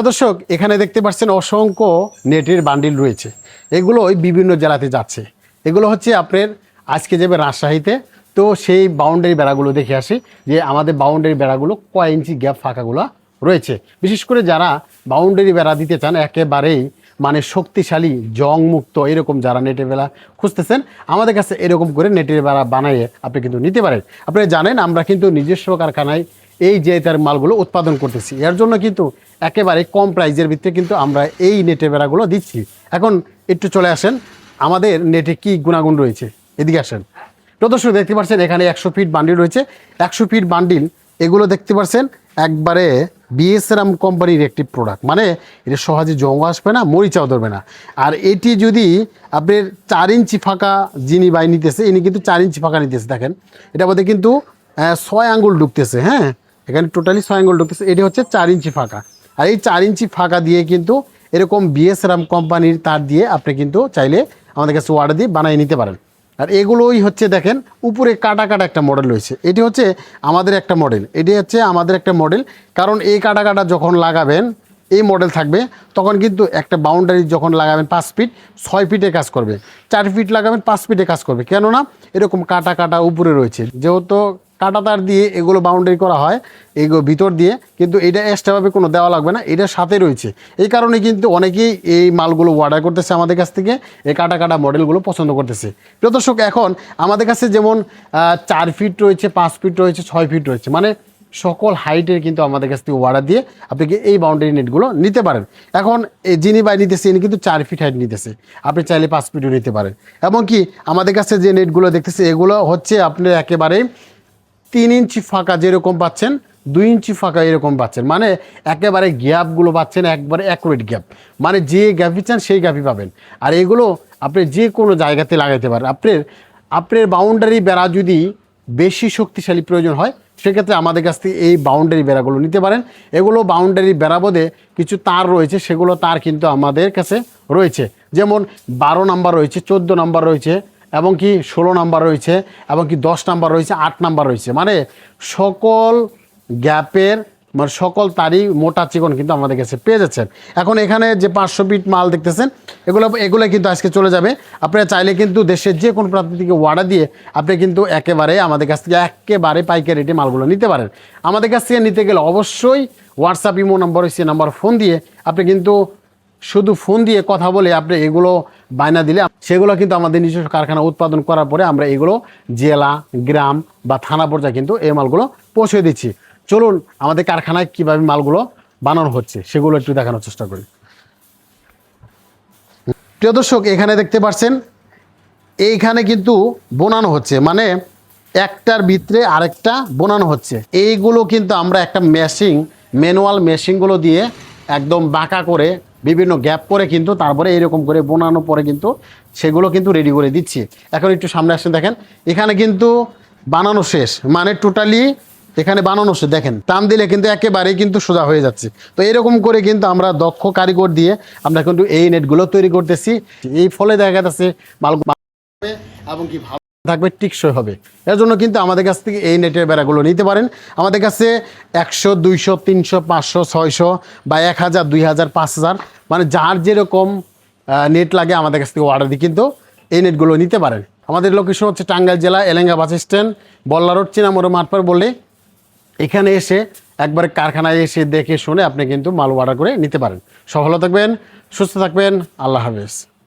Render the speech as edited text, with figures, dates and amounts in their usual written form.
দর্শক, এখানে দেখতে পাচ্ছেন অসংখ্য নেটের বান্ডিল রয়েছে। এগুলো ওই বিভিন্ন জেলাতে যাচ্ছে। এগুলো হচ্ছে আপনার আজকে যাবে রাজশাহীতে। তো সেই বাউন্ডারি বেড়াগুলো দেখে আসি যে আমাদের বাউন্ডারি বেড়াগুলো কয় ইঞ্চি গ্যাপ ফাঁকাগুলো রয়েছে। বিশেষ করে যারা বাউন্ডারি বেড়া দিতে চান একেবারেই মানে শক্তিশালী জং মুক্ত এরকম যারা নেটের বেড়া খুঁজতেছেন, আমাদের কাছে এরকম করে নেটের বেড়া বানিয়ে আপনি কিন্তু নিতে পারেন। আপনারা জানেন আমরা কিন্তু নিজস্ব কারখানায় এই যে তার মালগুলো উৎপাদন করতেছি। এর জন্য কিন্তু একেবারে কম প্রাইজের ভিতরে কিন্তু আমরা এই নেটের বেড়াগুলো দিচ্ছি। এখন একটু চলে আসেন আমাদের নেটে কি গুণাগুণ রয়েছে, এদিকে আসেন। প্রদর্শক দেখতে পাচ্ছেন এখানে 100 ফিট বান্ডিল রয়েছে। 100 ফিট বান্ডিল এগুলো দেখতে পাচ্ছেন একবারে বিএসআরএম কোম্পানির একটি প্রোডাক্ট, মানে এটা সহজে জং আসবে না, মরিচাও ধরবে না। আর এটি যদি আপনার 4 ইঞ্চি ফাঁকা যিনি বাই নিতেছে ইনি কিন্তু 4 ইঞ্চি ফাঁকা নিতেছে। দেখেন এটা মধ্যে কিন্তু 6 আঙ্গুল ঢুকতেছে। হ্যাঁ, এখানে টোটালি 6 আঙ্গুল ঢুকতেছে। এটি হচ্ছে 4 ইঞ্চি ফাঁকা। আর এই 4 ইঞ্চি ফাঁকা দিয়ে কিন্তু এরকম বিএসআরএম কোম্পানির তার দিয়ে আপনি কিন্তু চাইলে আমাদের কাছে অর্ডার দিয়ে বানিয়ে নিতে পারেন। আর এগুলোই হচ্ছে দেখেন উপরে কাটা কাটা একটা মডেল রয়েছে। এটি হচ্ছে আমাদের একটা মডেল, এটি হচ্ছে আমাদের একটা মডেল। কারণ এই কাটা কাটা যখন লাগাবেন এই মডেল থাকবে, তখন কিন্তু একটা বাউন্ডারি যখন লাগাবেন 5 ফিট 6 ফিটে কাজ করবে, 4 ফিট লাগাবেন 5 ফিটে কাজ করবে। কেননা এরকম কাটা কাটা উপরে রয়েছে, যেহেতু কাটা তার দিয়ে এগুলো বাউন্ডারি করা হয় এগুলো ভিতর দিয়ে, কিন্তু এটা এক্সট্রাভাবে কোনো দেওয়া লাগবে না, এটার সাথে রয়েছে। এই কারণে কিন্তু অনেকেই এই মালগুলো অর্ডার করতেছে আমাদের কাছ থেকে, এই কাটা কাটা মডেলগুলো পছন্দ করতেছে। প্রিয় দর্শক, এখন আমাদের কাছে যেমন 4 ফিট রয়েছে, 5 ফিট রয়েছে, 6 ফিট রয়েছে, মানে সকল হাইটের কিন্তু আমাদের কাছ থেকে অর্ডার দিয়ে আপনি এই বাউন্ডারি নেটগুলো নিতে পারেন। এখন যিনি বাই নিতেছে ইনি কিন্তু 4 ফিট হাইট নিতেছে, আপনি চাইলে 5 ফিটও নিতে পারেন। এমনকি আমাদের কাছে যে নেটগুলো দেখতেছে এগুলো হচ্ছে আপনি একেবারেই 3 ইঞ্চি ফাঁকা যেরকম পাচ্ছেন 2 ইঞ্চি ফাঁকা এরকম পাচ্ছেন, মানে একেবারে গ্যাপগুলো পাচ্ছেন একবারে অ্যাকুরেট গ্যাপ, মানে যে গ্যাপই চান সেই গ্যাপই পাবেন। আর এগুলো আপনি যে কোনো জায়গাতে লাগাইতে পারেন। আপনার বাউন্ডারি বেড়া যদি বেশি শক্তিশালী প্রয়োজন হয় সেক্ষেত্রে আমাদের কাছ থেকে এই বাউন্ডারি বেড়াগুলো নিতে পারেন। এগুলো বাউন্ডারি বেড়াবোধে কিছু তার রয়েছে, সেগুলো তার কিন্তু আমাদের কাছে রয়েছে। যেমন 12 নাম্বার রয়েছে, 14 নাম্বার রয়েছে, এবং কি 16 নাম্বার রয়েছে, এবং কি 10 নাম্বার রয়েছে, 8 নাম্বার রয়েছে, মানে সকল গ্যাপের মানে সকল তারই মোটা চিকন কিন্তু আমাদের কাছে পেয়ে যাচ্ছেন। এখন এখানে যে 500 ফিট মাল দেখতেছেন এগুলো কিন্তু আজকে চলে যাবে। আপনারা চাইলে কিন্তু দেশের যে কোনো প্রান্ত থেকে অর্ডার দিয়ে আপনি কিন্তু একেবারে আমাদের কাছ থেকে একেবারে পাইকারি রেটে মালগুলো নিতে পারেন। আমাদের কাছ থেকে নিতে গেলে অবশ্যই হোয়াটসঅ্যাপ ইমো নম্বর সে নাম্বার ফোন দিয়ে আপনি কিন্তু শুধু ফোন দিয়ে কথা বলে আপনি এগুলো বায়না দিলে সেগুলো কিন্তু আমাদের নিজস্ব কারখানা উৎপাদন করার পরে আমরা এগুলো জেলা, গ্রাম বা থানা পর্যায়ে কিন্তু এই মালগুলো পৌঁছে দিচ্ছি। চলুন আমাদের কারখানায় কীভাবে মালগুলো বানানো হচ্ছে সেগুলো একটু দেখানোর চেষ্টা করি। প্রিয় দর্শক, এখানে দেখতে পাচ্ছেন এইখানে কিন্তু বোনানো হচ্ছে, মানে একটার ভিতরে আরেকটা বোনানো হচ্ছে। এইগুলো কিন্তু আমরা একটা ম্যানুয়াল মেশিনগুলো দিয়ে একদম বাঁকা করে বিভিন্ন গ্যাপ করে কিন্তু তারপরে এরকম করে বোনানো পরে কিন্তু সেগুলো কিন্তু রেডি করে দিচ্ছি। এখন একটু সামনে আসেন, দেখেন এখানে কিন্তু বানানো শেষ, মানে টোটালি এখানে বানানো শেষ। দেখেন টান দিলে কিন্তু একেবারেই কিন্তু সোজা হয়ে যাচ্ছে। তো এরকম করে কিন্তু আমরা দক্ষ কারিগর দিয়ে আমরা কিন্তু এই নেটগুলো তৈরি করতেছি। এই ফলে দেখা যাচ্ছে মালগুলো এবং কি ভালো থাকবে, টিকসই হবে। এর জন্য কিন্তু আমাদের কাছ থেকে এই নেটের বেড়াগুলো নিতে পারেন। আমাদের কাছে 100, 200, 300, 500, 600 বা 1000, 2000, 5000 মানে যার যেরকম নেট লাগে আমাদের কাছ থেকে অর্ডার দিয়ে কিন্তু এই নেটগুলো নিতে পারেন। আমাদের লোকেশন হচ্ছে টাঙ্গাইল জেলা এলেঙ্গা বাস স্ট্যান্ড, বল্লা রোড, চিনামোড় মাঠপার বললে এখানে এসে একবার কারখানায় এসে দেখে শুনে আপনি কিন্তু মাল অর্ডার করে নিতে পারেন। সফল থাকবেন, সুস্থ থাকবেন, আল্লাহ হাফেজ।